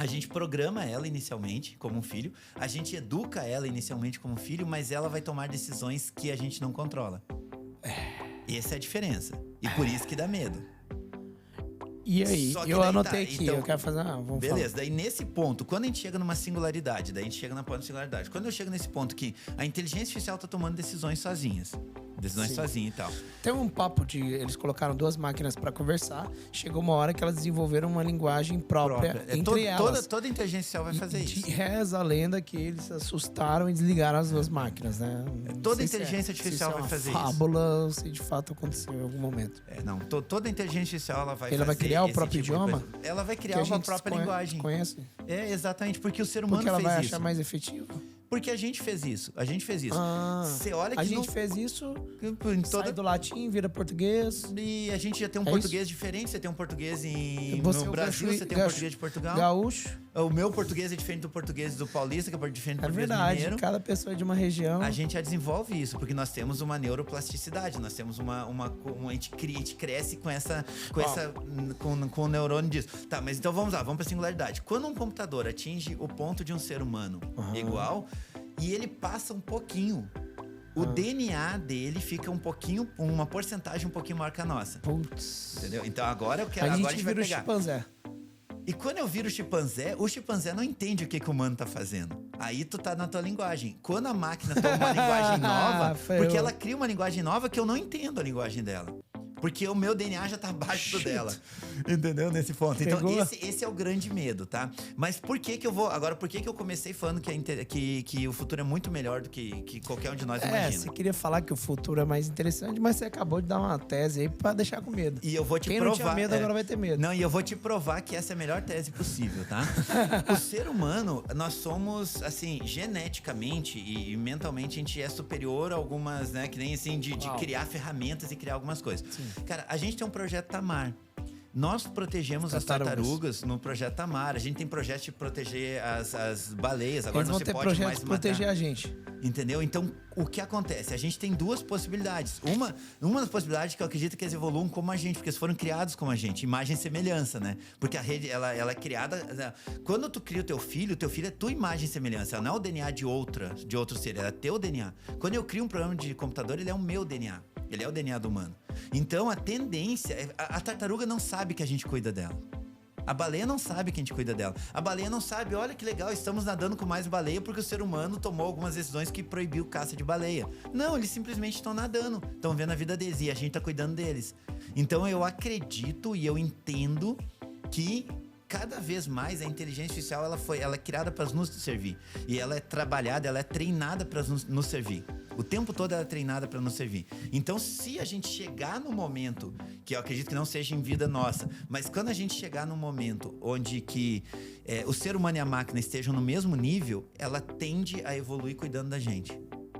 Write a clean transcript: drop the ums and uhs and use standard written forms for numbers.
A gente programa ela inicialmente como um filho, a gente educa ela inicialmente como um filho, mas ela vai tomar decisões que a gente não controla. Essa é a diferença. E por isso que dá medo. E aí, Só que eu daí anotei tá, aqui, então, eu quero fazer... vamos beleza, falar. daí nesse ponto, quando a gente chega numa singularidade, daí a gente chega na singularidade. Quando eu chego nesse ponto que a inteligência artificial tá tomando decisões sozinhas. Decisões Sim. sozinha e tal. Tem um papo de... Eles colocaram duas máquinas para conversar. Chegou uma hora que elas desenvolveram uma linguagem própria entre elas. Toda inteligência artificial vai fazer isso. Reza a lenda que eles se assustaram e desligaram as duas máquinas, né? Toda inteligência artificial vai fazer isso. Fábula, se de fato aconteceu em algum momento. Não, toda inteligência artificial ela vai fazer. Ela vai criar o próprio tipo idioma? Ela vai Que criar a uma gente própria linguagem. Conhece? É, exatamente, porque o ser humano Porque ela fez vai isso. achar mais efetivo. Porque a gente fez isso. Você olha que a gente fez isso, em sai do latim, vira português. E a gente já tem um português diferente. Você tem um português no Brasil, você tem um português de Portugal. Gaúcho. O meu português é diferente do português do paulista, que é diferente do português do verdade, mineiro. cada pessoa é de uma região. A gente já desenvolve isso, porque nós temos uma neuroplasticidade, nós temos a gente cresce com o neurônio disso. Tá, mas então vamos lá, vamos pra singularidade. Quando um computador atinge o ponto de um ser humano igual, e ele passa um pouquinho, o DNA dele fica uma porcentagem um pouquinho maior que a nossa. Putz. Entendeu? Então agora A a gente gente vai vira o pegar. chimpanzé. E quando eu viro o chimpanzé não entende o que o humano tá fazendo. Aí tu tá na tua linguagem. Quando a máquina toma uma linguagem nova, porque ela cria uma linguagem nova que eu não entendo a linguagem dela. Porque o meu DNA já tá abaixo do dela. Entendeu? Nesse ponto. Então, esse é o grande medo, tá? Mas por que eu vou... Agora, por que eu comecei falando que o futuro é muito melhor do que qualquer um de nós imagina? Você queria falar que o futuro é mais interessante, mas você acabou de dar uma tese aí pra deixar com medo. E eu vou te Quem provar... não tinha medo agora vai ter medo. Não, e eu vou te provar que essa é a melhor tese possível, tá? O ser humano, nós somos, assim, geneticamente e mentalmente, a gente é superior a algumas, né? Que nem assim, de criar ferramentas e criar algumas coisas. Sim. Cara, a gente tem um projeto Tamar. Nós protegemos as tartarugas no projeto Tamar. A gente tem projeto de proteger as baleias. Agora eles não vão se ter pode projeto mais de proteger matar. a gente. Entendeu? Então, o que acontece? A gente tem duas possibilidades. Uma das possibilidades que eu acredito que eles evoluam como a gente, porque eles foram criados como a gente. Imagem e semelhança, né? Porque a rede, ela é criada... Quando tu cria o teu filho é tua imagem e semelhança. Ela não é o DNA de outro ser, ela é teu DNA. Quando eu crio um programa de computador, ele é o meu DNA. Ele é o DNA do humano. Então, a tendência... A tartaruga não sabe que a gente cuida dela. A baleia não sabe que a gente cuida dela. A baleia não sabe, olha que legal, estamos nadando com mais baleia porque o ser humano tomou algumas decisões que proibiu caça de baleia. Não, eles simplesmente estão nadando, estão vendo a vida deles e a gente tá cuidando deles. Então eu acredito e eu entendo que cada vez mais a inteligência artificial ela é criada para nos servir. E ela é trabalhada, ela é treinada para nos servir. O tempo todo ela é treinada para nos servir. Então, se a gente chegar no momento, que eu acredito que não seja em vida nossa, mas quando a gente chegar no momento onde que o ser humano e a máquina estejam no mesmo nível, ela tende a evoluir cuidando da gente.